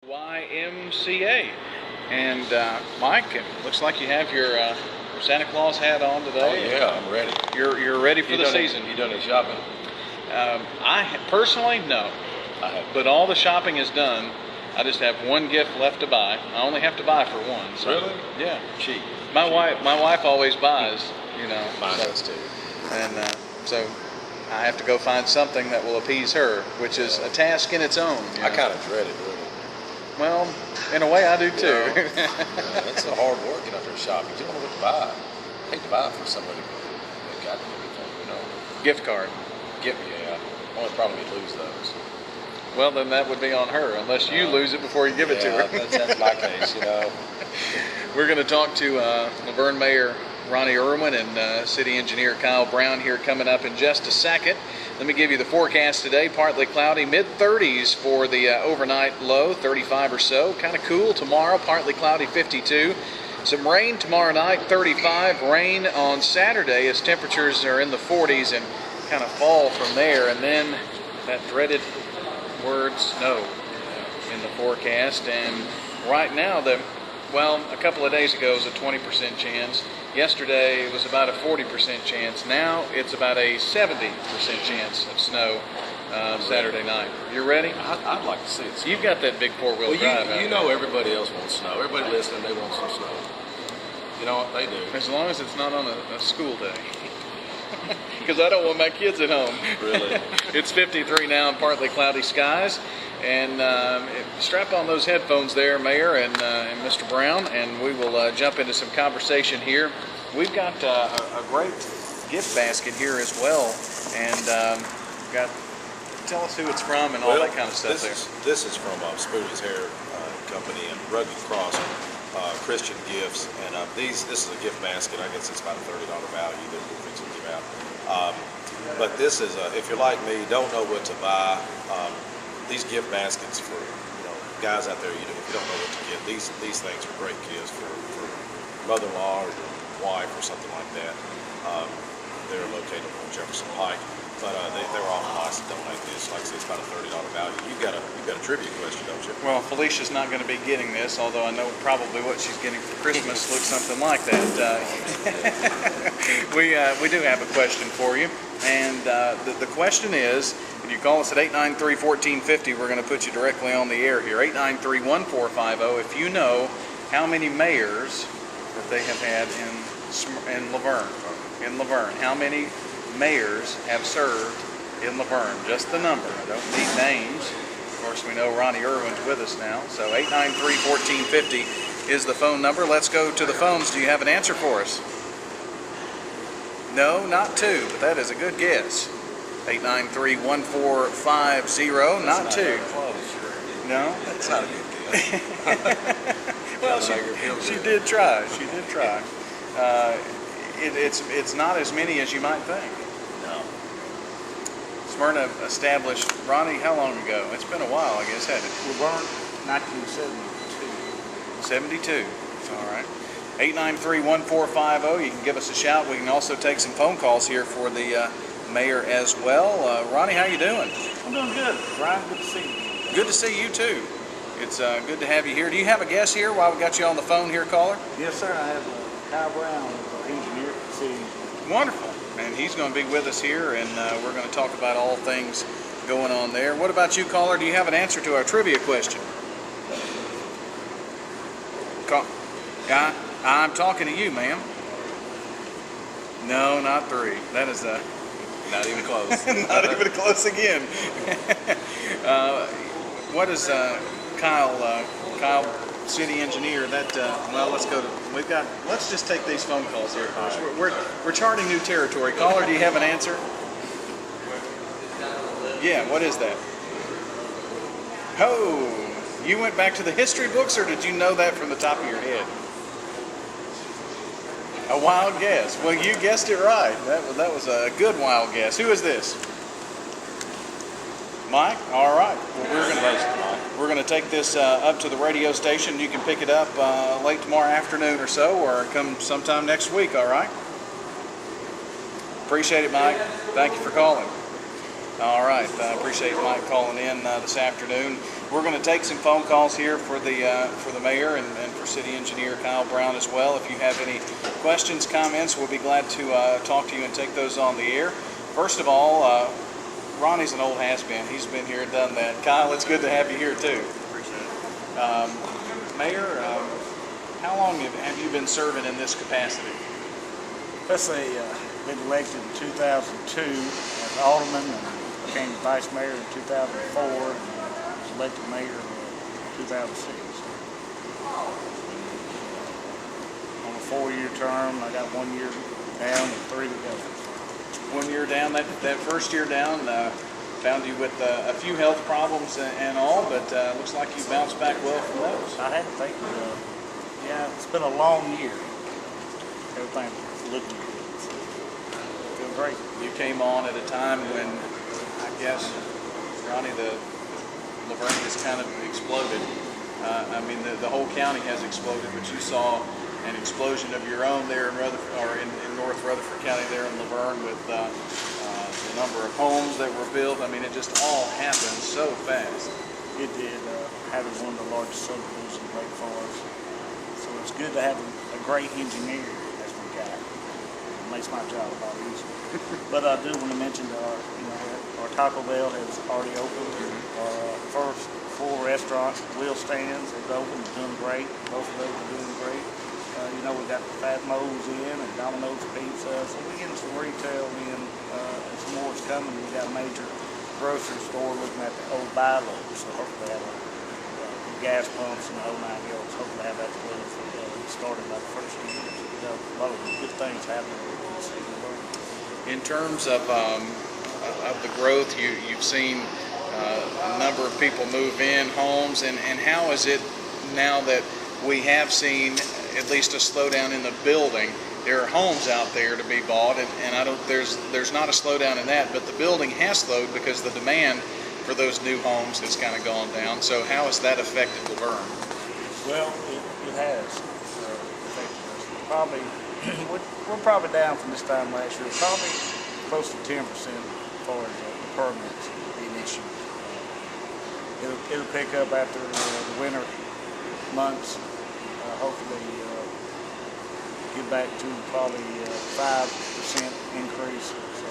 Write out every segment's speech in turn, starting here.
YMCA. And Mike, it looks like you have your Santa Claus hat on today. Oh, yeah, I'm ready. You're ready for the season. You done any shopping? Personally, no. I have. But all the shopping is done. I just have one gift left to buy. I only have to buy for one. So, Really? Yeah. Cheap. My wife always buys, you know. Mine does too. And so I have to go find something that will appease her, which is a task in its own. I kind of dread it, really. Well, in a way I do too. It's a hard work getting out there shopping. You don't know what to buy. I hate to buy for somebody that got everything, you know. Gift card. Yeah. Only problem is lose those. Well, then that would be on her, unless you lose it before you give it to her. That's my case, you know. We're going to talk to LaVergne Mayor Ronnie Erwin and City Engineer Kyle Brown here coming up in just a second. Let me give you the forecast today. Partly cloudy, mid-30s for the overnight low, 35 or so. Kind of cool tomorrow, partly cloudy, 52. Some rain tomorrow night, 35. Rain on Saturday as temperatures are in the 40s and kind of fall from there. And then that dreaded word snow in the forecast. And right now, a couple of days ago it was a 20% chance. Yesterday it was about a 40% chance. Now it's about a 70% chance of snow Saturday night. You ready? I'd like to see it. So you've got that big four-wheel drive. You know everybody else wants snow. Everybody listening, they want some snow. You know what they do? As long as it's not on a school day. Because I don't want my kids at home. Really? It's 53 now and partly cloudy skies. And strap on those headphones there, Mayor and Mr. Brown, and we will jump into some conversation here. We've got a great gift basket here as well, and tell us who it's from and all that kind of stuff This is from Spoonie's Hair Company and Rugged Cross Christian Gifts, and this is a gift basket. I guess it's about a $30 value that we're fixing to give out. But this is, if you're like me, don't know what to buy. These gift baskets for guys out there, if you don't know what to get, these things are great gifts for mother-in-law or your wife or something like that. They're located on Jefferson Pike, but they're awful nice to donate this. Like I said, it's about a $30 value. You've got a trivia question, don't you? Well, Felicia's not going to be getting this, although I know probably what she's getting for Christmas looks something like that. We do have a question for you, and the question is. If you call us at 893-1450, we're going to put you directly on the air here. 893-1450. If you know how many mayors that they have had in LaVergne, how many mayors have served in LaVergne? Just the number. I don't need names. Of course, we know Ronnie Erwin's with us now. So 893-1450 is the phone number. Let's go to the phones. Do you have an answer for us? No, not two, but that is a good guess. 893-1450, not two. No? That's not a good deal. Well, she did try. She did try. It's not as many as you might think. No. Smyrna established, Ronnie, how long ago? It's been a while, I guess, hasn't it? LaVergne, 1972. 72. All right. 893-1450. You can give us a shout. We can also take some phone calls here for the Mayor as well. Ronnie, how you doing? I'm doing good. Brian, good to see you. Good to see you too. It's good to have you here. Do you have a guest here while we got you on the phone here, caller? Yes, sir. I have Kyle Brown, engineer for the city. Wonderful. And he's going to be with us here, and we're going to talk about all things going on there. What about you, caller? Do you have an answer to our trivia question? I'm talking to you, ma'am. No, not three. That is Not even close. Not even close again. What is Kyle, city engineer? Well, let's just take these phone calls here first. We're charting new territory. Caller, do you have an answer? Yeah, what is that? Oh, you went back to the history books, or did you know that from the top of your head? A wild guess. Well, you guessed it right. That was a good wild guess. Who is this? Mike? All right. Well, we're going to take this up to the radio station. You can pick it up late tomorrow afternoon or so, or come sometime next week, all right? Appreciate it, Mike. Thank you for calling. All right. I appreciate Mike calling in this afternoon. We're going to take some phone calls here for the mayor and for city engineer Kyle Brown as well. If you have any questions, comments, we'll be glad to talk to you and take those on the air. First of all, Ronnie's an old has-been. He's been here and done that. Kyle, it's good to have you here too. Appreciate it. Mayor, how long have you been serving in this capacity? Let's say, been elected in 2002 as alderman and became vice mayor in 2004 and was elected mayor in 2006. On a 4-year term, I got 1 year down and 3 to go. 1 year down, that first year down, found you with a few health problems and all, but looks like you bounced back well from those. I had to think, yeah, it's been a long year. Everything looking good. So, feel great. You came on at a time when, I guess, Ronnie, the LaVergne has kind of exploded. I mean, the whole county has exploded, but you saw an explosion of your own there in Rutherford, or in North Rutherford County there in LaVergne with the number of homes that were built. I mean, it just all happened so fast. It did. Having one of the largest subdivisions in Lake Forest. So it's good to have a great engineer as we got. It makes my job a lot easier. But I do want to mention that our Taco Bell has already opened. Our first 4 restaurants, wheel stands, is open, doing great. Both of those are doing great. We got the Fat Mo's in and Domino's Pizza. So we're getting some retail in, and some more is coming. We got a major grocery store looking at the old Bilo. So hopefully have the gas pumps and the whole 9 yards. Hopefully have that closed. Started by the first year. A lot of good things happening in the city of LaVergne. In terms of the growth, you've seen a number of people move in, homes, and how is it now that we have seen at least a slowdown in the building? There are homes out there to be bought, and I don't. There's not a slowdown in that, but the building has slowed because the demand for those new homes has kind of gone down. So how has that affected LaVergne? Well, it has affected us. Probably we're probably down from this time last year. Probably close to 10% as far as the permits being issued. It'll pick up after the winter months. Hopefully get back to probably 5% increase. So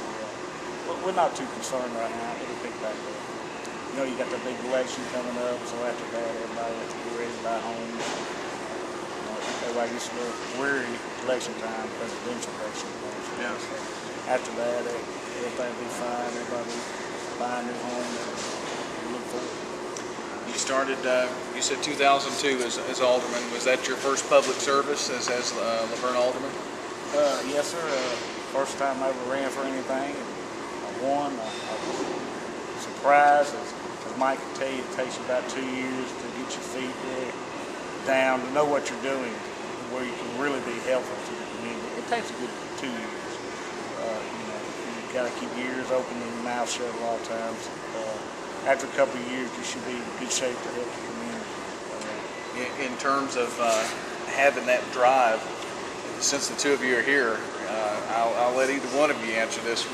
we're not too concerned right now. It'll pick back up. You got the big election coming up, so after that, everybody has to get ready to buy homes. Everybody gets a little weary election time, presidential election time. Yeah. So after that, everything will be fine. Everybody will be buying new homes. We look forward. You started, you said 2002 as alderman. Was that your first public service as LaVergne alderman? Yes, sir. First time I ever ran for anything. I won. I was surprised. As Mike can tell you, it takes you about 2 years to get your feet really down, to know what you're doing, where you can really be helpful to the community. It takes a good 2 years. You've got to keep your ears open and your mouth shut a lot of times. After a couple of years, you should be in good shape to help the community. In terms of having that drive, since the two of you are here, I'll let either one of you answer this.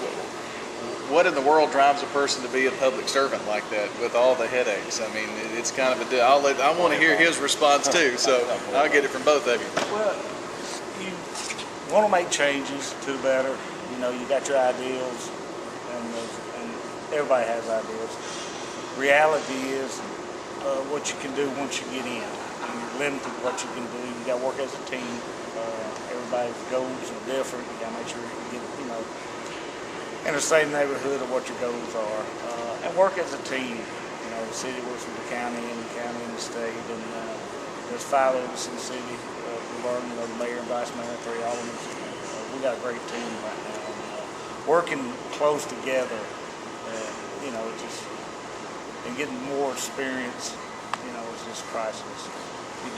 What in the world drives a person to be a public servant like that with all the headaches? I mean, it's kind of a. I want to hear his response too, so I'll get it from both of you. Well, you want to make changes to the better. You got your ideals, and everybody has ideals. Reality is what you can do once you get in. You're limited to what you can do. You got to work as a team. Everybody's goals are different. You got to make sure you get, in the same neighborhood of what your goals are, and work as a team. The city works with the county and the state, and there's 5 of us in the city. LaVergne, the mayor and vice mayor, 3 aldermen. We got a great team right now. Working close together, and getting more experience, is just priceless.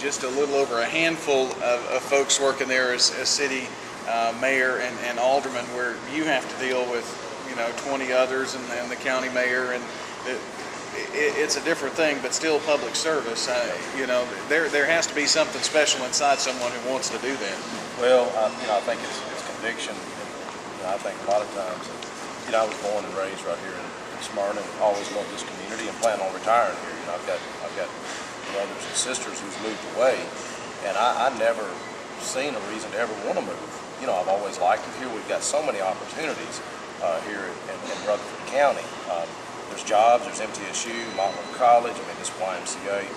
Just a little over a handful of folks working there as city mayor and alderman, where you have to deal with 20 others and the county mayor, and it's a different thing, but still public service. There has to be something special inside someone who wants to do that. Well, I think it's conviction. I think a lot of times, I was born and raised right here in Smyrna and always loved this community and plan on retiring here. You know, I've got brothers and sisters who's moved away, and I never seen a reason to ever want to move. You know, I've always liked it here. We've got so many opportunities here in Rutherford County. There's jobs, there's MTSU, Montgomery College, I mean, this YMCA.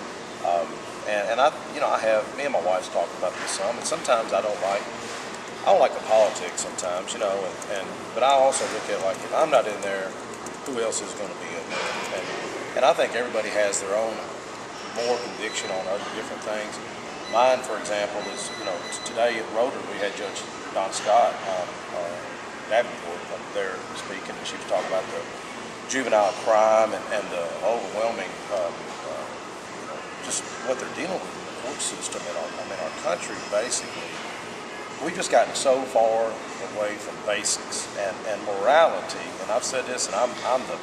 And I, you know, me and my wife's talked about this some, and sometimes I don't like the politics sometimes, you know, but I also look at, like, if I'm not in there, who else is going to be in there? And I think everybody has their own more conviction on other different things. Mine, for example, is, you know, today at Rotary we had Judge Don Scott, Davenport, up there speaking, and she was talking about the juvenile crime and the overwhelming, you know, just what they're dealing with in the court system in our country, basically. We've just gotten so far away from basics and morality, and I've said this, and I'm the,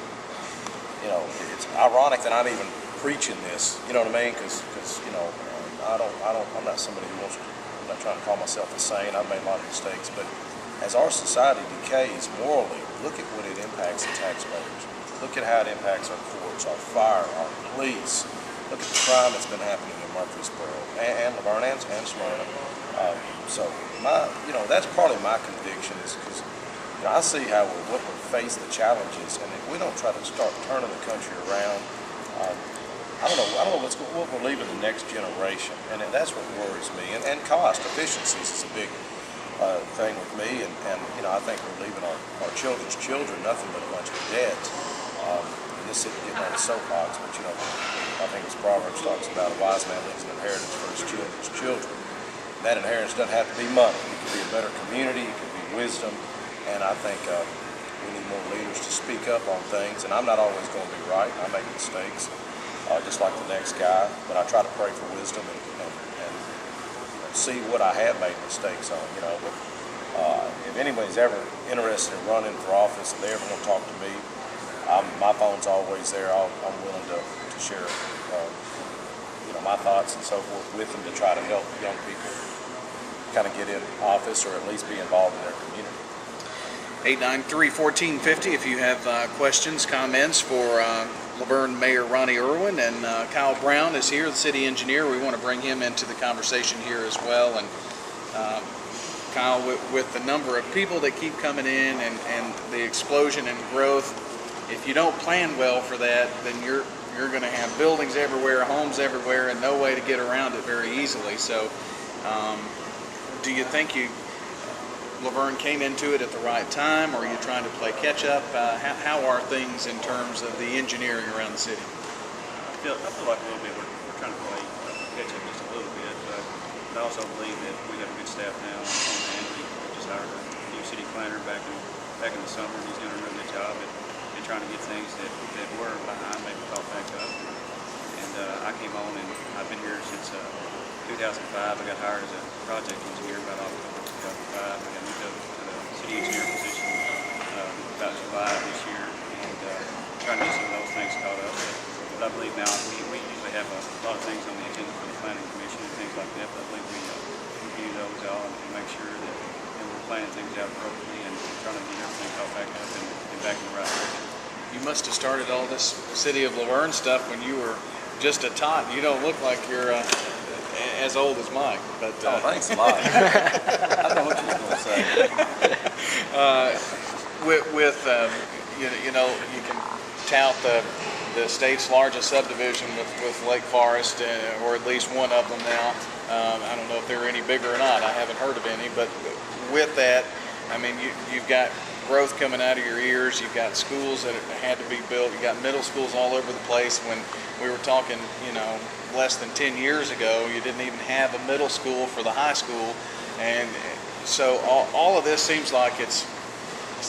you know, it's ironic that I'm even preaching this, you know what I mean? Because you know, I'm not somebody who wants to, I'm not trying to call myself a saint. I've made a lot of mistakes, but as our society decays morally, look at what it impacts the taxpayers. Look at how it impacts our courts, our fire, our police. Look at the crime that's been happening in Murfreesboro and LaVergne and Smyrna. So you know, that's probably my conviction, is because, you know, I see how we're face the challenges, and if we don't try to start turning the country around, I don't know what we're leaving the next generation, and that's what worries me. And cost efficiencies is a big thing with me, and you know, I think we're leaving our children's children nothing but a bunch of debt. This isn't getting on the soapbox, but you know, I think it's Proverbs talks about a wise man leaves an inheritance for his children's children. And that inheritance doesn't have to be money. It could be a better community, it could be wisdom, and I think we need more leaders to speak up on things. And I'm not always going to be right. I make mistakes, just like the next guy, but I try to pray for wisdom and you know, see what I have made mistakes on. You know, but if anybody's ever interested in running for office and they ever want to talk to me, my phone's always there. I'm willing to share you know, my thoughts and so forth with them to try to help young people kind of get in office or at least be involved in their community. 893-1450 if you have questions, comments for LaVergne Mayor Ronnie Erwin. And Kyle Brown is here, the city engineer. We want to bring him into the conversation here as well. And Kyle, with the number of people that keep coming in and the explosion in growth, if you don't plan well for that, then you're going to have buildings everywhere, homes everywhere, and no way to get around it very easily. So do you think LaVergne came into it at the right time, or are you trying to play catch up? How are things in terms of the engineering around the city? I feel like a little bit we're trying to play catch up just a little bit, but I also believe that we have a good staff now on hand. We just hired a new city planner back in the summer, and he's doing a really good job at trying to get things that were behind maybe caught back up. And I came on, and I've been here since 2005. I got hired as a project engineer about October 2005. I got moved up to the city engineer position about July of this year, and trying to get some of those things caught up. But I believe now we usually have a lot of things on the agenda for the planning commission and things like that, but I believe we review those all and make sure that we're planning things out appropriately and trying to get everything caught back up and back in the right direction. You must have started all this City of LaVergne stuff when you were just a tot. You don't look like you're as old as Mike. But oh, thanks a lot. I don't know what you were going to say. You know, you can tout the state's largest subdivision with Lake Forest, or at least one of them now. I don't know if they're any bigger or not. I haven't heard of any, but with that, I mean, you've got growth coming out of your ears. You've got schools that had to be built. You've got middle schools all over the place. When we were talking, you know, less than 10 years ago, you didn't even have a middle school for the high school. And so all of this seems like it's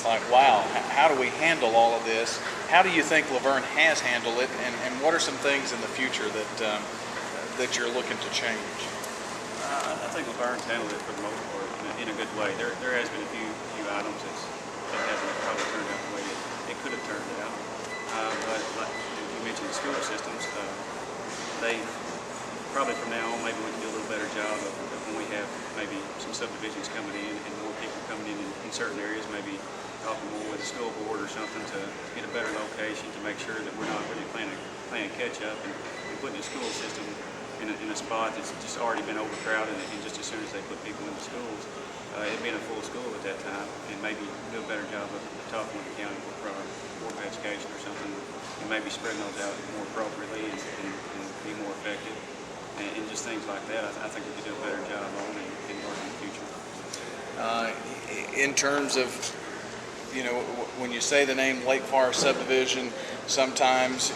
like, wow, how do we handle all of this? How do you think LaVergne has handled it, and what are some things in the future that you're looking to change? I think LaVergne's handled it for the most part in a good way. There has been a few items that hasn't probably turned out the way it could have turned out. But like you mentioned, the school systems, they've probably from now on, maybe we can do a little better job of when we have maybe some subdivisions coming in and more people coming in certain areas, maybe talking more with the school board or something to get a better location to make sure that we're not really playing catch up and putting the school system in a spot that's just already been overcrowded, and just as soon as they put people in the schools, it being a full school at that time, and maybe do a better job of talking with the county board of education or something, and maybe spreading those out more appropriately and be more effective, and just things like that. I think we could do a better job on in the future. In terms of, when you say the name Lake Forest subdivision, sometimes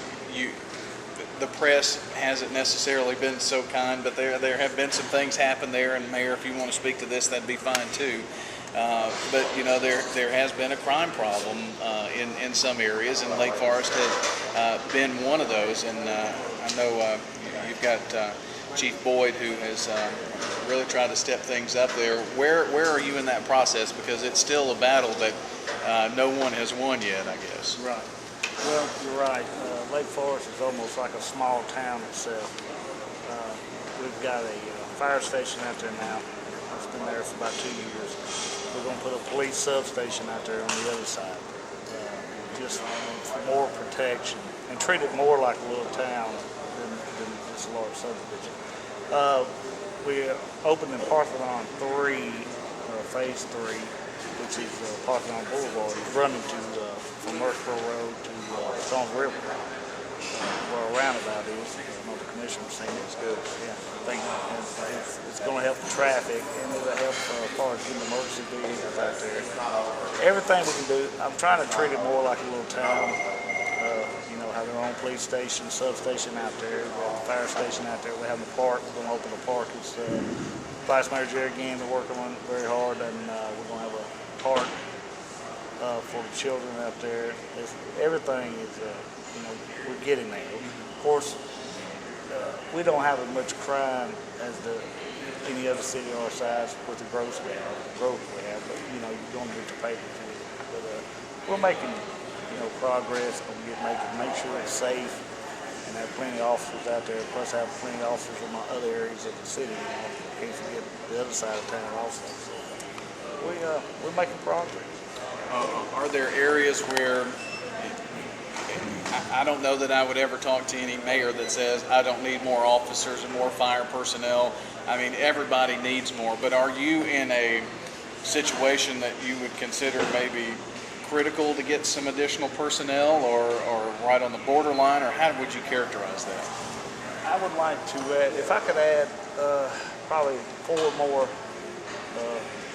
the press hasn't necessarily been so kind, but there have been some things happen there, and Mayor, if you want to speak to this, that'd be fine too. But there has been a crime problem in some areas, and Lake Forest has been one of those. And I know you've got Chief Boyd, who has really tried to step things up there. Where are you in that process? Because it's still a battle that no one has won yet, I guess. Right. Well, you're right. Lake Forest is almost like a small town itself. We've got a fire station out there now. It's been there for about 2 years. We're going to put a police substation out there on the other side, just for more protection, and treat it more like a little town than this large subdivision. We're opening Parthenon 3, Phase 3, which is Parthenon Boulevard. It's running from Murfreesboro Road to Stones River, where a roundabout is. I know the commissioner's saying it's good. Yeah, I think it's going to help the traffic, and it'll help as far as getting emergency vehicles out there. Everything we can do, I'm trying to treat it more like a little town. Have their own police station, substation out there. We have a fire station out there. We have a park. We're going to open a park. It's Vice Mayor Jerry Gann, they're working on it very hard, and we're going to have a park for the children out there. Everything is, we're getting there. Of course, we don't have as much crime as any other city our size with the growth we have. But you're going to get the paper too. But we're making progress. Make sure it's safe, and have plenty of officers out there. Plus, have plenty of officers in my other areas of the city. In case we get the other side of town also. So we're making progress. Are there areas where I don't know that I would ever talk to any mayor that says I don't need more officers and more fire personnel? I mean, everybody needs more. But are you in a situation that you would consider maybe critical to get some additional personnel, or right on the borderline, or how would you characterize that? I would like to add, if I could add probably 4 more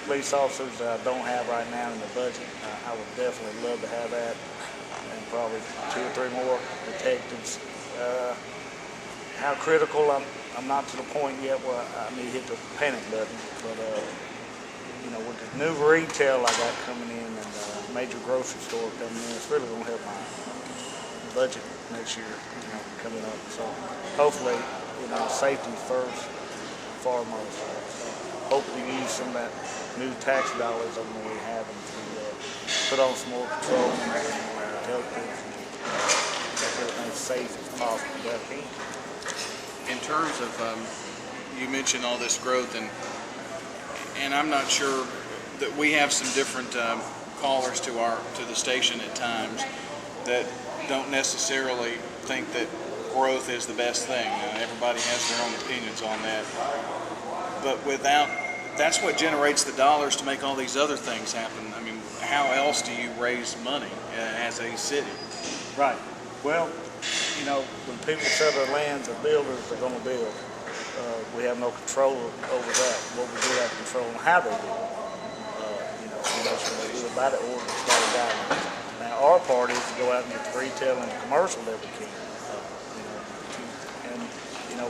police officers that I don't have right now in the budget. I would definitely love to have that, and probably 2 or 3 more detectives. How critical, I'm not to the point yet where I need to hit the panic button, but with the new retail I got coming in and major grocery store coming in, it's really going to help my budget next year, coming up. So hopefully, safety first, foremost. So hopefully use some of that new tax dollars that we have and to put on some more patrol and help make everything as safe as possible. In terms of, you mentioned all this growth, and I'm not sure that we have some different callers to the station at times that don't necessarily think that growth is the best thing. Everybody has their own opinions on that. But that's what generates the dollars to make all these other things happen. I mean, how else do you raise money as a city? Right. Well, when people sell their land, the builders are going to build. We have no control over that. What we do have control on how they build. We do it by the ordinance, by the guidelines. Now, our part is to go out and get the retail and the commercial that we can.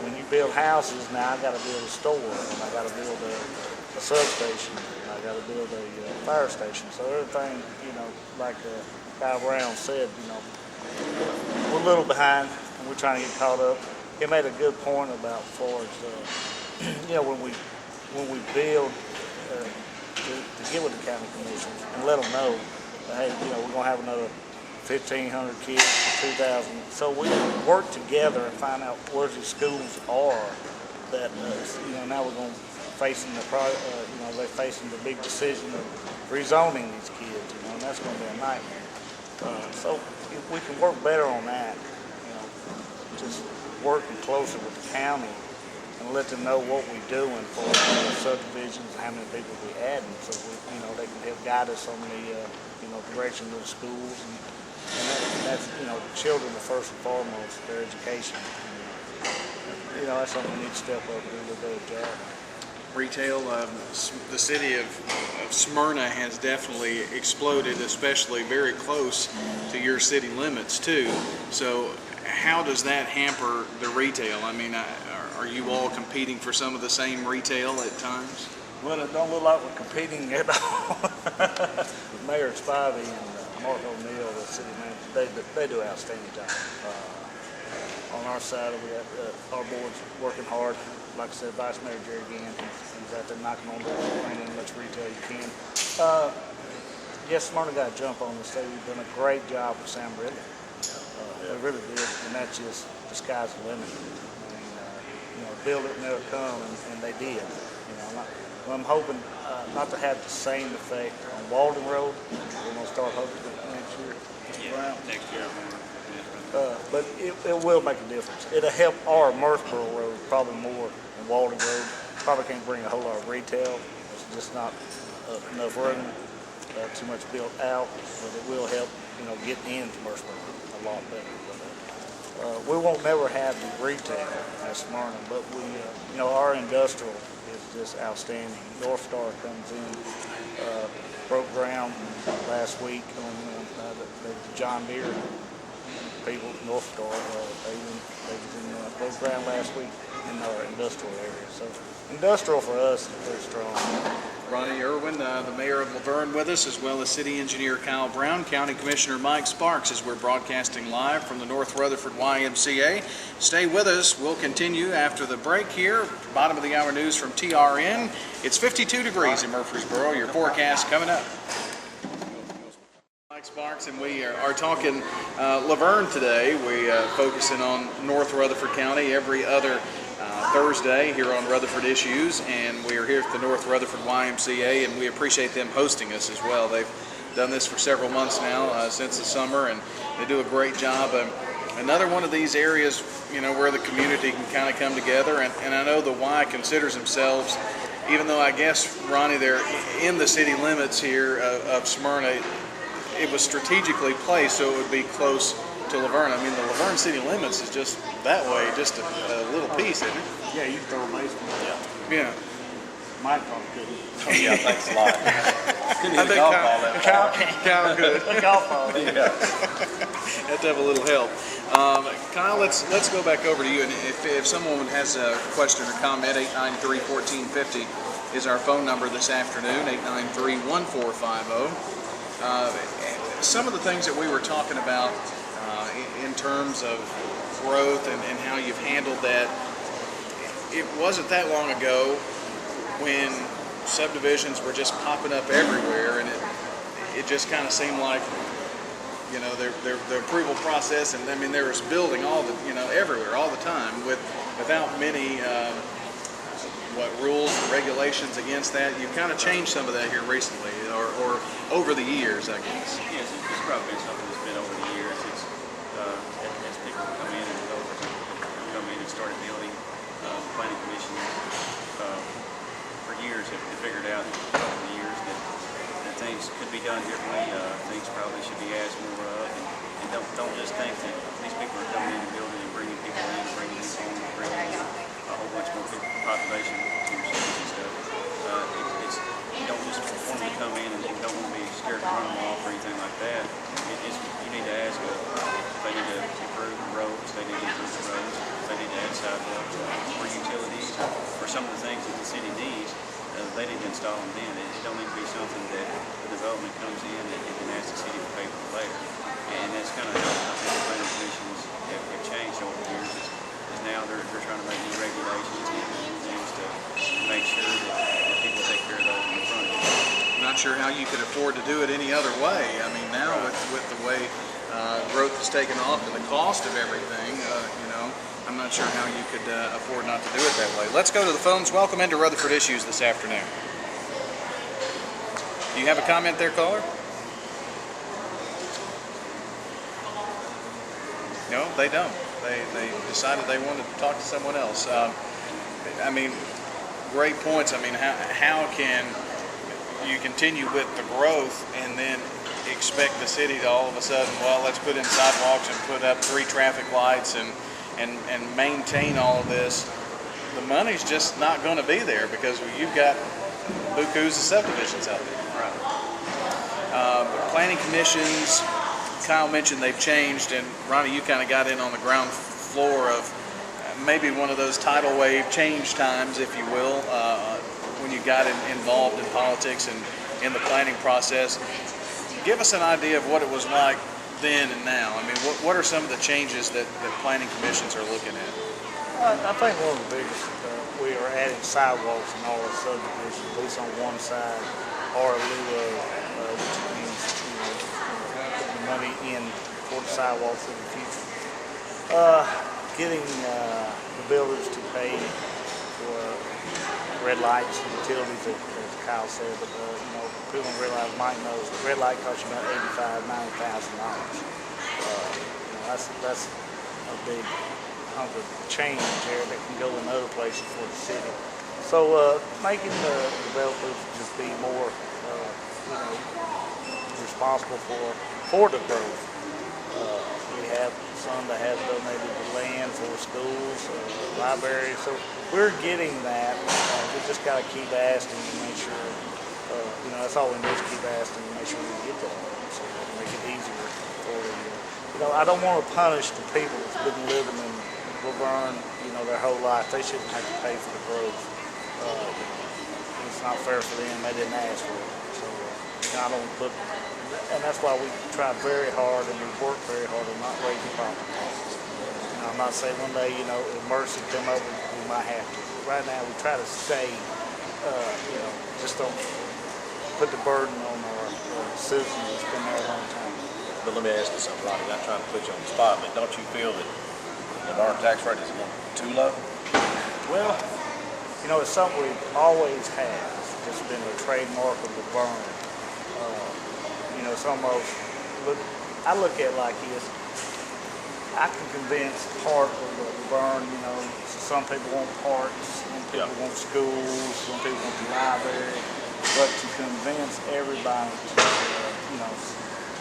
When you build houses, now I got to build a store, and I got to build a substation, and I got to build a fire station. So everything, like Kyle Brown said, we're a little behind, and we're trying to get caught up. He made a good point about far as, when we build, to get with the county commissioners and let them know that, hey, we're going to have another 1,500 kids for 2,000. So we work together and find out where the schools are that now we're going to facing they're facing the big decision of rezoning these kids, and that's going to be a nightmare. So if we can work better on that, just working closer with the county and let them know what we're doing for subdivisions and how many people we're adding, so they can help guide us on the direction of the schools, and that's children are first and foremost, their education. And, that's something we need to step up and do a little better job. Retail, the city of Smyrna has definitely exploded, especially very close to your city limits too. So how does that hamper the retail? I mean, are you all competing for some of the same retail at times? Well, it don't look like we're competing at all. Mayor Spivey and Mark O'Neill, the city manager, they do an outstanding job. On our side, we have our board's working hard. Like I said, Vice Mayor Jerry Gann, he's out there knocking on the door, bringing in as much retail you can. Yes, Smyrna got a jump on this. They've done a great job with Sam Ridley. They really did, and that's just the sky's the limit. I mean, build it and they'll come, and they did. I'm hoping not to have the same effect on Walden Road. We're going to start hoping next year. Yeah, next year. But it will make a difference. It'll help our Murfreesboro Road probably more than Walden Road. Probably can't bring a whole lot of retail. It's just not enough room, too much built out, but it will help, get into Murfreesboro a lot better. But, we won't never have the retail at Smyrna, but we, our industrial is just outstanding. North Star comes in, broke ground last week on the John Deere people, North Star, they was in broke ground last week in our industrial area. So industrial for us is very strong. Ronnie, Erwin, the mayor of LaVergne with us, as well as city engineer Kyle Brown, county commissioner Mike Sparks, as we're broadcasting live from the North Rutherford YMCA. Stay with us. We'll continue after the break here. Bottom of the hour news from TRN. It's 52 degrees in Murfreesboro. Your forecast coming up. Mike Sparks, and we are talking LaVergne today. We focusing on North Rutherford County every other Thursday here on Rutherford Issues, and we are here at the North Rutherford YMCA, and we appreciate them hosting us as well. They've done this for several months now, since the summer, and they do a great job. Another one of these areas, where the community can kind of come together, and I know the Y considers themselves, even though I guess, Ronnie, they're in the city limits here of Smyrna, it was strategically placed so it would be close to LaVergne. I mean, the LaVergne city limits is just that way, just a little piece, isn't it? Yeah, you can throw a baseball. Yeah. Mike probably couldn't. Oh, yeah, thanks a lot. Couldn't hit a golf ball that far. Kyle could. A golf ball. Yeah. Have to have a little help. Kyle, let's go back over to you. And if someone has a question or comment, 893-1450 is our phone number this afternoon, 893-1450. Some of the things that we were talking about in terms of growth and how you've handled that, it wasn't that long ago when subdivisions were just popping up everywhere, and it just kind of seemed like, the approval process, and I mean there was building everywhere all the time without many rules and regulations against that. You've kind of changed some of that here recently, or over the years, I guess. Yes, it's probably been something that's been over the years. It's as people come in and developers come in and started building, planning commission for years have figured out over the years that things could be done differently. Things probably should be asked more of, and don't just think that these people are coming in and building and bringing people in, bringing these homes, bringing in a whole bunch more population to your cities and stuff. You don't just want them to come in and you don't want to be scared to run them off or anything like that. You need to ask if they need to improve the roads, they need to improve the roads, they need to add sidewalks or utilities or some of the things that the city needs. They need to install them then. It don't need to be something that the development comes in and can ask the city to pay for later. And that's kind of how I think the planning commissions have changed over the years. Is now they're trying to make new regulations and things to make sure that people take care of those in the front. Not sure how you could afford to do it any other way. I mean, now with the way growth has taken off and the cost of everything, I'm not sure how you could afford not to do it that way. Let's go to the phones. Welcome into Rutherford Issues this afternoon. Do you have a comment there, caller? No, they don't. They decided they wanted to talk to someone else. Great points. How can you continue with the growth and then expect the city to all of a sudden, well, let's put in sidewalks and put up 3 traffic lights and maintain all of this? The money's just not going to be there because you've got bukus of subdivisions out there. Right. Planning commissions, Kyle mentioned they've changed, and Ronnie, you kind of got in on the ground floor of maybe one of those tidal wave change times, if you will, when you got involved in politics and in the planning process. Give us an idea of what it was like then and now. What are some of the changes that planning commissions are looking at? I think one of the biggest, we are adding sidewalks in all our subdivisions, at least on one side, or a lieu of, which means, putting the money in for the sidewalks in the future. Getting the builders to pay for red lights and utilities, as Kyle said, but people don't realize, Mike knows, the red light costs you about $85,000, $90,000. That's a big hunk of change there that can go in other places for the city. So making the developers just be more, responsible for the growth. We have some that have donated the land for schools, libraries, so we're getting that. We just got to keep asking to make sure, that's all we do is keep asking to make sure we get that, so make it easier for them. I don't want to punish the people that's been living in LaVergne, their whole life. They shouldn't have to pay for the growth. It's not fair for them. They didn't ask for it. So I don't put, and that's why we try very hard and we work very hard on not raising property taxes. I'm not saying one day, if mercy come over, we might have to. But right now, we try to stay, just don't put the burden on our citizens that's been there a long time. But let me ask you something, Ronnie, not trying to put you on the spot, but don't you feel that our tax rate is too low? Well, it's something we've always had. It's just been a trademark of LaVergne. It's almost, I look at it like this. I can convince part of LaVergne, some people want parks, some people want schools, some people want the library, but to convince everybody to,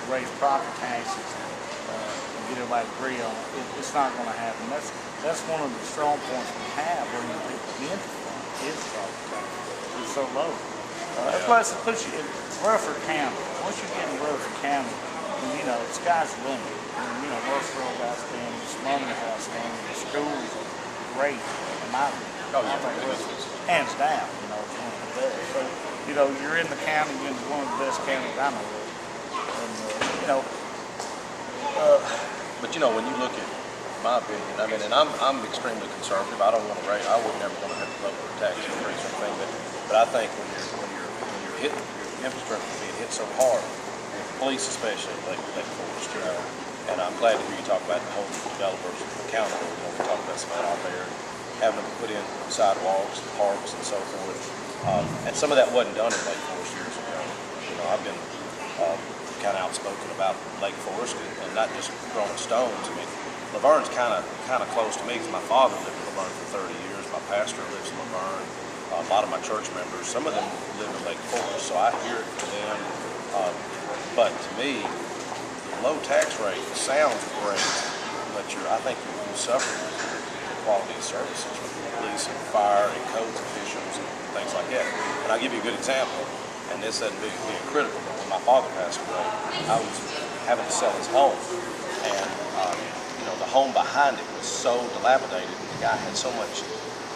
raise property taxes, and get everybody to agree on it, it's not going to happen. That's one of the strong points we have when people get into is property taxes. It's so low. That's why it puts you in Rutherford County. Once you get in Rutherford County, the sky's the limit. Rutherford's outstanding, Smyrna's outstanding, the schools are great, in my opinion. I think Rutherford's hands down, it's one of the best. So, you're in the county, you're in one of the best counties I know of. And, But when you look at my opinion, and I'm extremely conservative. I would never want to have to vote for a tax increase or anything, but I think when you're hitting your infrastructure being hit so hard, police especially, Lake Forest, and I'm glad to hear you talk about the whole developers accountable. We talked about some of that out there, having them put in sidewalks, parks, and so forth. And some of that wasn't done in Lake Forest years ago. I've been kind of outspoken about Lake Forest and not just throwing stones. LaVergne's kind of close to me because my father lived in LaVergne for 30 years. My pastor lives in LaVergne. A lot of my church members, some of them live in Lake Forest, so I hear it from them. But to me, the low tax rate sounds great, but I think you suffer with the quality of services from police and fire and codes officials and things like that. And I'll give you a good example, and this isn't being critical, but when my father passed away, I was having to sell his home, and the home behind it was so dilapidated, and the guy had so much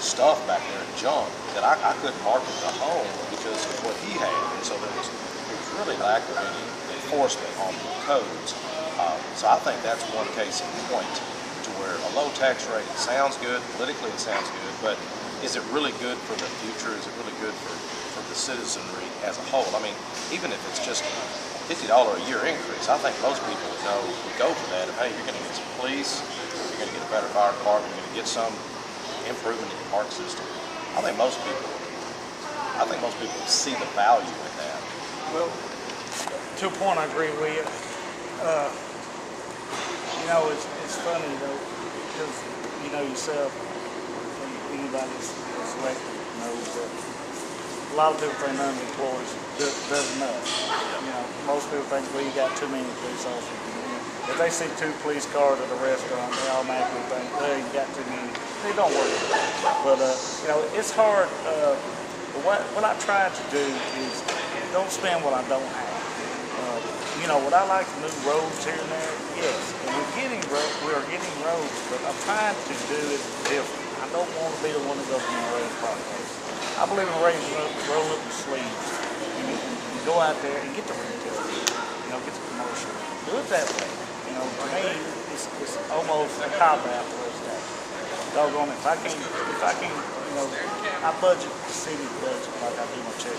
stuff back there and junk that I couldn't market the home because of what he had, and so there was really lack of any enforcement on the codes. So I think that's one case in point to where a low tax rate sounds good, politically it sounds good, but is it really good for the future? Is it really good for the citizenry as a whole? Even if it's just a $50 a year increase. I think most people would go for that. If, hey, you're going to get some police, you're going to get a better fire department, you're going to get some improvement in the park system. I think most people see the value in that. Well, to a point, I agree with you. It's funny though, because you know yourself, and anybody that's elected knows that a lot of people think none of the employees does enough. You know, most people think, well, you got too many police officers. If they see 2 police cars at a restaurant, they automatically think, well, you got too many. They don't work. But, it's hard. What I try to do is don't spend what I don't have. Would I like to move roads here and there? Yes. And we are getting roads, but I'm trying to do it different. I don't want to be the one that goes in the road projects. I believe in roll up your sleeves and go out there and get the retail, get the commercial. Do it that way. To me, it's almost a cop-out for us that. Doggone it. If I can, I budget the city budget like I do my check.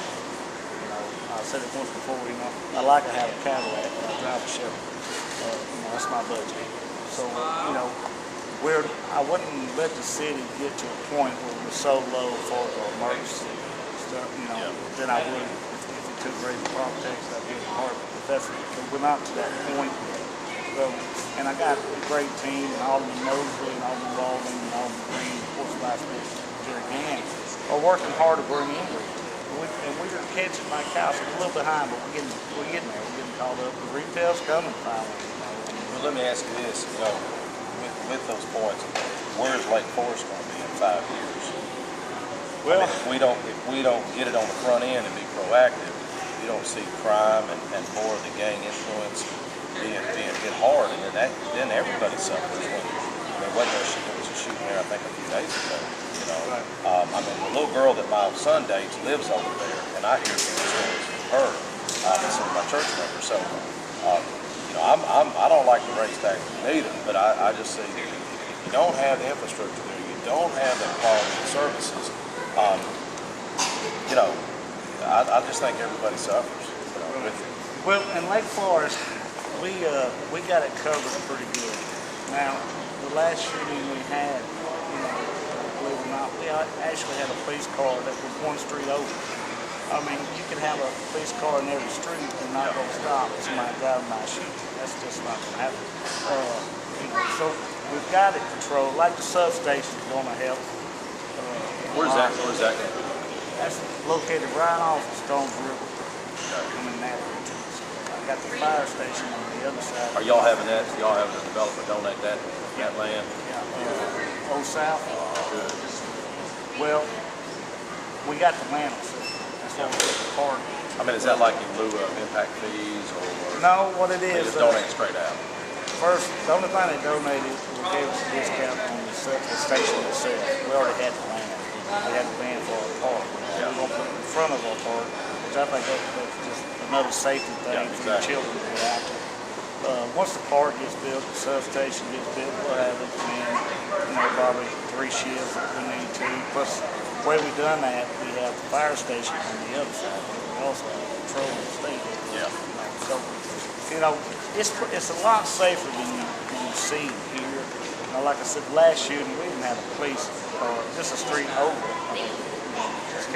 I said it once before, I like to have a Cadillac, but I drive a Chevy. That's my budget. So, I wouldn't let the city get to a point where we're so low for the emergency stuff, than I would if it took raise the property tax, I'd be a department. But we're not to that point. And I got a great team, and Alderman Mosley, and Alderman Baldwin, and Alderman Green, of course, Vice President Jerry Gann, are working hard to bring in retail. And we are catching my cows. We're a little behind, but we're getting there. We're getting caught up. The retail's coming finally. Well, let me ask you this, with those points, where's Lake Forest going to be in 5 years? Well, if we don't get it on the front end and be proactive, you don't see crime and more of the gang influence being hit hard, and then everybody suffers. There wasn't a shooting there, I think, a few days ago. Right. The little girl that my son dates lives over there, and I hear some stories from her and some of my church members. So, I don't like to raise taxes either, but I just see that if you don't have the infrastructure there, you don't have the quality of services. I just think everybody suffers. Well, in Lake Forest, we got it covered pretty good. Now, the last shooting we had, believe it or not, we actually had a police car that was 1 street over. You can have a police car in every street and not go stop somebody driving by shooting. That's just not going to happen. So we've got it controlled. Like the substation is going to help. Where's that? That's located right off the Stones River. That region. I got the fire station on the other side. Are y'all having that? Y'all having a developer donate that land? Yeah. Old South. Good. Well, we got the land on sale. That's what we get the park. Is that like in lieu of impact fees or? No, what it They is. just donate straight out. First, the only thing they donated gave us a discount on the station itself. We already had the land. We had the land for our park. Yeah. We're going to put it in front of our park, which I think that's just another safety thing for the children to get out there. Once the park gets built, the substation gets built, we'll have it in, probably 3 shifts if we need to. Plus, the way we've done that, we have the fire station on the other side. We also have control of the state. Yeah. So, it's a lot safer than you see here. Like I said, last shooting, we didn't have a police car, just a street over.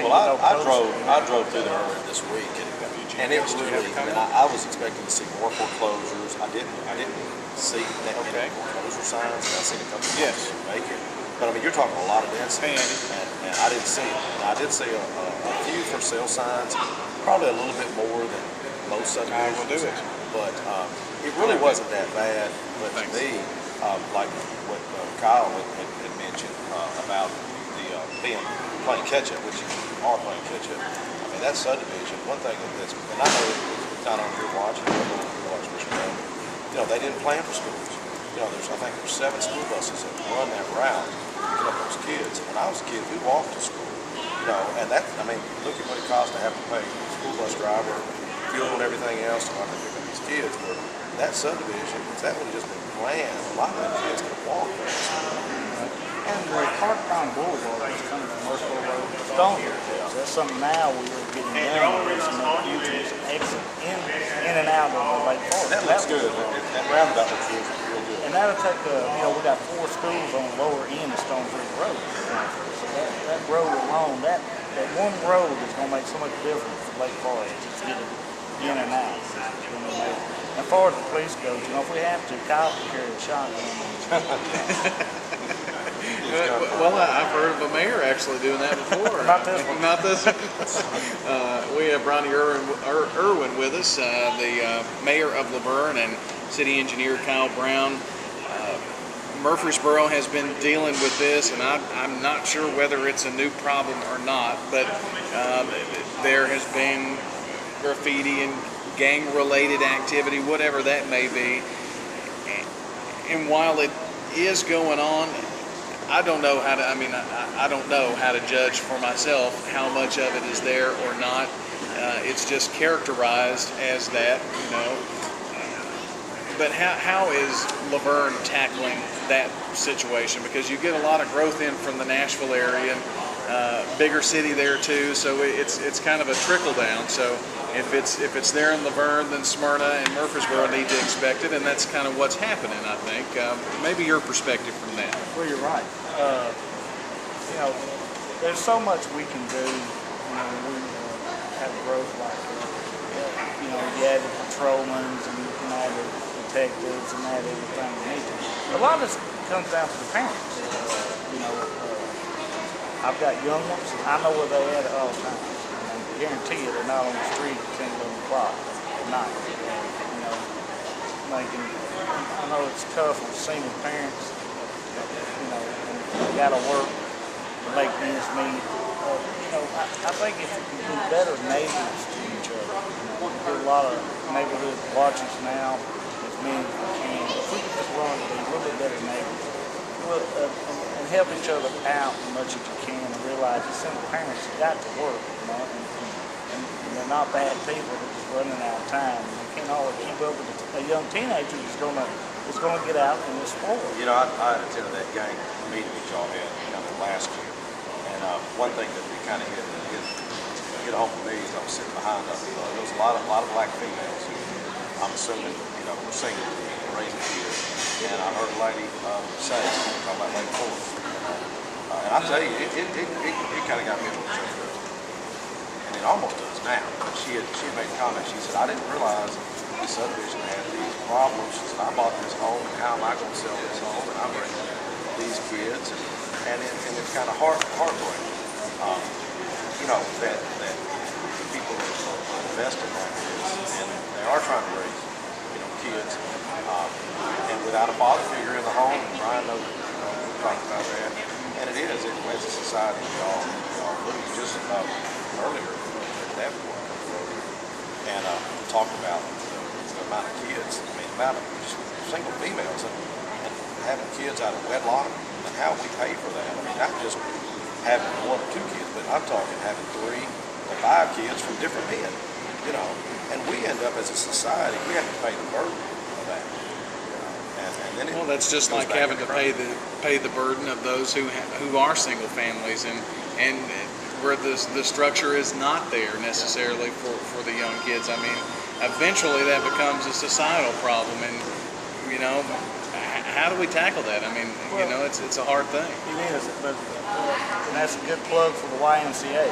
Well, I drove through there earlier this week, and it was really. I was expecting to see more foreclosures. I didn't see that many foreclosure signs. I seen a couple of vacant, but you're talking a lot of density, and I didn't see it. And I did see a few for sale signs, probably a little bit more than most subdivisions. I will do it. But it really wasn't that bad. But to me, like what Kyle had mentioned about the playing catch-up, which you are playing catch-up. That subdivision, one thing that's, and I know it's not on your watch, they didn't plan for schools. I think there's 7 school buses that run that route, picking up those kids. When I was a kid, we walked to school. And that, look at what it costs to have to pay a school bus driver, fuel and everything else to pick up these kids. Where that subdivision, if that would have just been planned, a lot of them kids could walk there to school. And the Park Town Boulevard is coming from North Road, Stone here. That's something now we're getting done. There's some entries and exit in and out of the Lake Forest. That looks good. That roundabout looks real good. And that'll take, we got 4 schools on the lower end of Stone Creek Road. So that road alone, that one road is going to make so much difference for Lake Forest. Just get it in and out. As far as the police goes, if we have to, Kyle can carry a shotgun. Well, I've heard of a mayor actually doing that before. Not this one. Not this one. We have Ronnie Erwin with us, the mayor of LaVergne, and city engineer Kyle Brown. Murfreesboro has been dealing with this, and I'm not sure whether it's a new problem or not, but there has been graffiti and gang-related activity, whatever that may be. And while it is going on, I don't know how to. I don't know how to judge for myself how much of it is there or not. It's just characterized as that, But how is LaVergne tackling that situation? Because you get a lot of growth in from the Nashville area, bigger city there too. So it's kind of a trickle down. So if it's there in LaVergne, then Smyrna and Murfreesboro need to expect it, and that's kind of what's happening. I think maybe your perspective from that. Well, you're right. There's so much we can do. When we have growth like that. You add the patrolmen and you can add the detectives and add everything we need to. A lot of this comes down to the parents. I've got young ones. I know where they're at all times. I guarantee you they're not on the street at 10, 11 o'clock at night. I know it's tough with single parents. And got to work to make ends meet. I think if we can be better neighbors to each other, we do a lot of neighborhood watches now, as many as we can. If we could just learn to be a little bit better neighbors and help each other out as much as you can, and realize that single parents have got to work, and they're not bad people. They're just running out of time. And they can't always keep up with a young teenager who's going to get out and explore. I attended that gang meeting that y'all had last year, and one thing that we kind of hit home for me is I was sitting behind us. There was a lot of black females who I'm assuming were single, raising kids, and I heard a lady say talking about Lake Forest, and I tell you, it kind of got me a little choked up, and it almost does now. She had made a comment. She said, "I didn't realize the subdivision had these problems." She said, "I bought this home, and how am I going to sell this home? And I'm bringing these kids, and it's kind of heartbreaking, that people are investing like this, and they are trying to raise, kids, and without a father figure in the home. And Brian knows, we talked about that, and it is. As a society, we all lose. Just earlier at that point, and talked about the amount of kids, the amount of single females and having kids out of wedlock, and how we pay for that. Not just having 1 or 2 kids, but I'm talking having 3 or 5 kids from different men, and we end up as a society, we have to pay the burden of that. And then that's just like having to pay the burden of those who are single families, and where the structure is not there necessarily for the young kids. Eventually that becomes a societal problem, and how do we tackle that? It's a hard thing. It is, but and that's a good plug for the YMCA.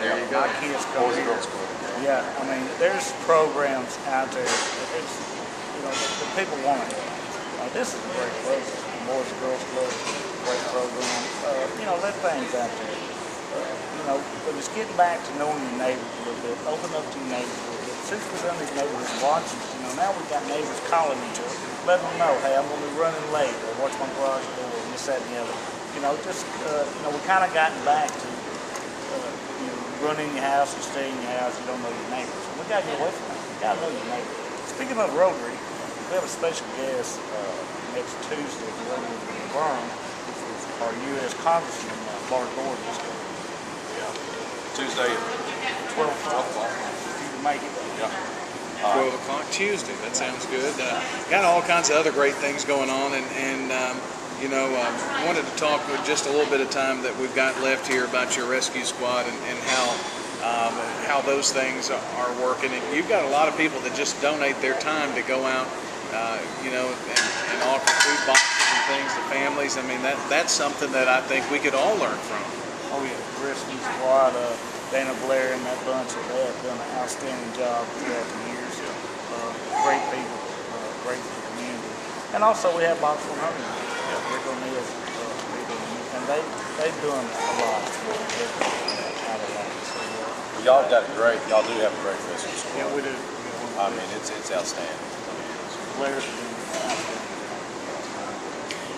There you go. My kids come here. Yeah, there's programs out there. It's the people want it. This is a great program. The Boys and Girls Club, great program. Let things out there. But it's getting back to knowing your neighbors a little bit. Open up to your neighbors a little bit. Since we've done these neighborhood watches, now we've got neighbors calling each other, letting them know, hey, I'm going to be running late, or watch my garage door, and this, that, and the other. We kind of gotten back to running your house and staying in your house. You don't know your neighbors. We got to get away from that. You got to know your neighbors. Speaking of Rotary, we have a special guest next Tuesday at LaVergne, which is our U.S. Congressman, Bart Gordon. Tuesday at 12 o'clock. If you can make it. Yeah. 12 o'clock Tuesday. That sounds good. Got all kinds of other great things going on, and I wanted to talk with just a little bit of time that we've got left here about your rescue squad and how those things are working. And you've got a lot of people that just donate their time to go out, and offer food boxes and things to families. I mean, that's something that I think we could all learn from. Oh yeah, the rescue squad, Dana Blair and that bunch, they have done an outstanding job throughout the years. Great people, great for the community. And also we have Box 100. Rick O'Neill's people, and they've done a lot for out of that. So, Y'all got y'all do have a great rescue squad. yeah, we do. I mean, it's outstanding. Blair's doing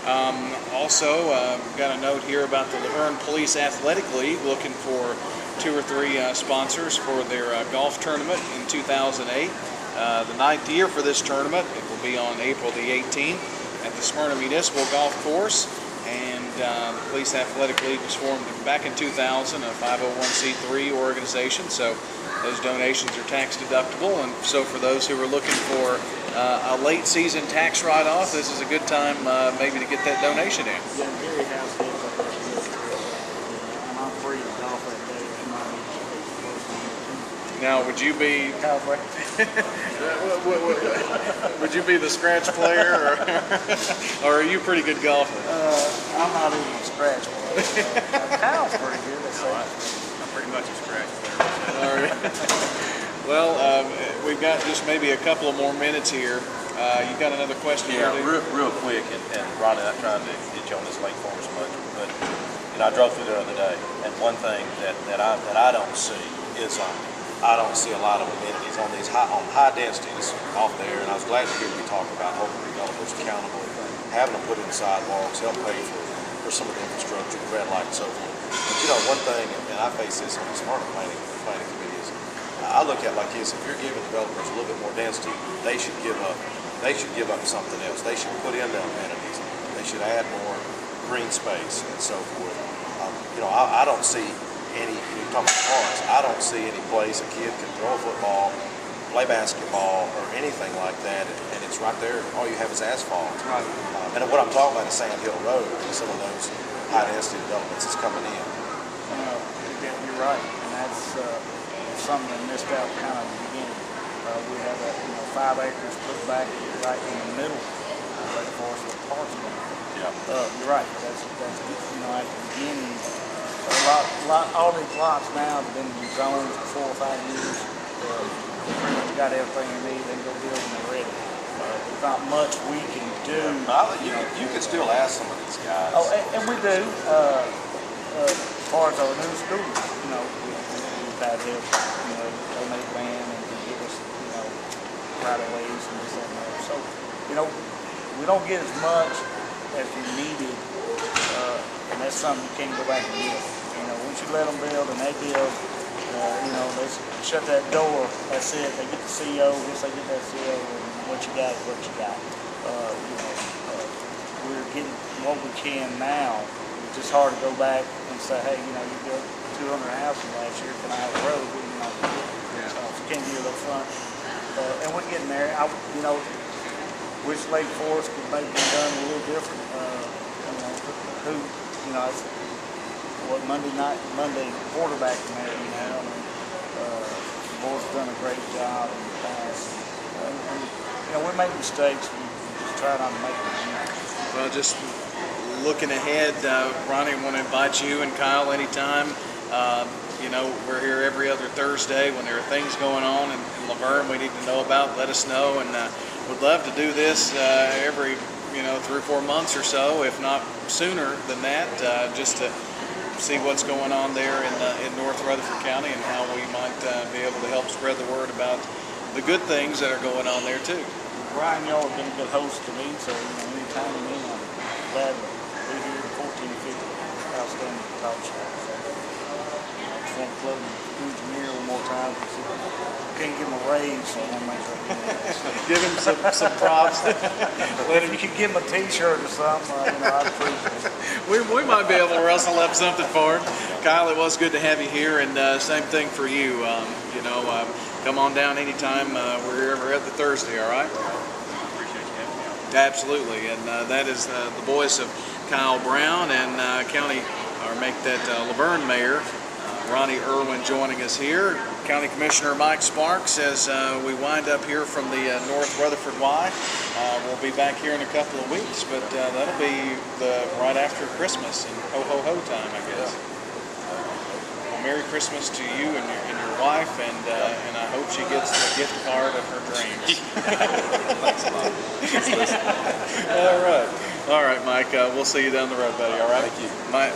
outstanding. Also, got a note here about the LaVergne Police Athletic League looking for 2 or 3 sponsors for their golf tournament in 2008. The 9th year for this tournament, it will be on April the 18th at the Smyrna Municipal Golf Course. And the Police Athletic League was formed back in 2000, a 501c3 organization. So those donations are tax deductible. And so for those who are looking for a late season tax write-off, this is a good time maybe to get that donation in. Yeah, Gary House did and I'm free to golf that day. Now, would you be Cowboy. would you be the scratch player, or are you a pretty good golfer? I'm not even a scratch player. Kyle's pretty good. I'm pretty much a scratch player. All right. Well, we've got just maybe a couple of more minutes here. You got another question? Yeah, here, real quick, and Ronnie, I'm trying to get you on this lake for us much, but I drove through there the other day, and one thing that I don't see is I don't see a lot of amenities on these high densities off there, and I was glad to hear you talk about holding developers accountable, having them put in sidewalks, help pay for some of the infrastructure, the red light and so forth. But one thing, and I face this on the Smyrna planning committee, is I look at it like this: if you're giving developers a little bit more density, they should give up something else. They should put in the amenities. They should add more green space and so forth. I don't see any, you talk about parks, I don't see any place a kid can throw a football, play basketball, or anything like that, and it's right there. All you have is asphalt. Right. And what I'm talking about is Sand Hill Road, and some of those high-density developments that's coming in. You're right, and that's something that missed out kind of in the beginning. We have 5 acres put back right in the middle of Lake Forest with parks on it. Yeah. You're right. That's at the beginning. All these lots now have been zoned for 4 or 5 years. They pretty much got everything they need. They can go build and they're ready. There's not much we can do. You could still ask some of these guys. Oh, and we do. As far as our new schools, we've had help, donate land and give us, right of ways and this and that. So, we don't get as much as we needed, and that's something you can't go back and get. Once you let them build and they build, they shut that door. That's it. They get the CO. Once they get that CO, and what you got is what you got. We're getting what we can now. It's just hard to go back and say, hey, you built 200 houses last year. Can I have a road? So if you can't do it up front, and we're getting there. Wish Lake Forest could maybe be done a little different. Monday quarterbacking there, the board's done a great job in the past. We make mistakes. We just try not to make them. Well, just looking ahead, Ronnie, I want to invite you and Kyle anytime. We're here every other Thursday when there are things going on in LaVergne we need to know about. Let us know, and would love to do this every 3 or 4 months or so, if not sooner than that, just to see what's going on there in North Rutherford County and how we might be able to help spread the word about the good things that are going on there too. Brian, y'all have been a good host to me, so anytime you need, I'm glad to be here at 1450 outstanding talk show. I just want to plug the engineer one more time. Can't give him a raise, so I want to make sure I Give him some props. If you could give him a T-shirt or something, I'd appreciate it. We might be able to rustle up something for him. Kyle, it was good to have you here, and same thing for you. Come on down anytime. We're here every other Thursday, all right? I appreciate you having me out. Absolutely, and that is the voice of Kyle Brown and make that LaVergne Mayor Ronnie Erwin joining us here. County Commissioner Mike Sparks as we wind up here from the North Rutherford Y. We'll be back here in a couple of weeks, but that'll be right after Christmas and ho-ho-ho time, I guess. Well, Merry Christmas to you and your wife, and I hope she gets the gift card of her dreams. Thanks a lot. All right, Mike, we'll see you down the road, buddy, all right? Thank you.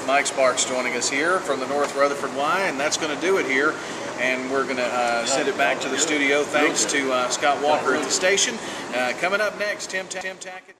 Mike Sparks joining us here from the North Rutherford Y, and that's going to do it here. And we're going to send it back to the studio thanks to Scott Walker at the station. Coming up next, Tim Tackett.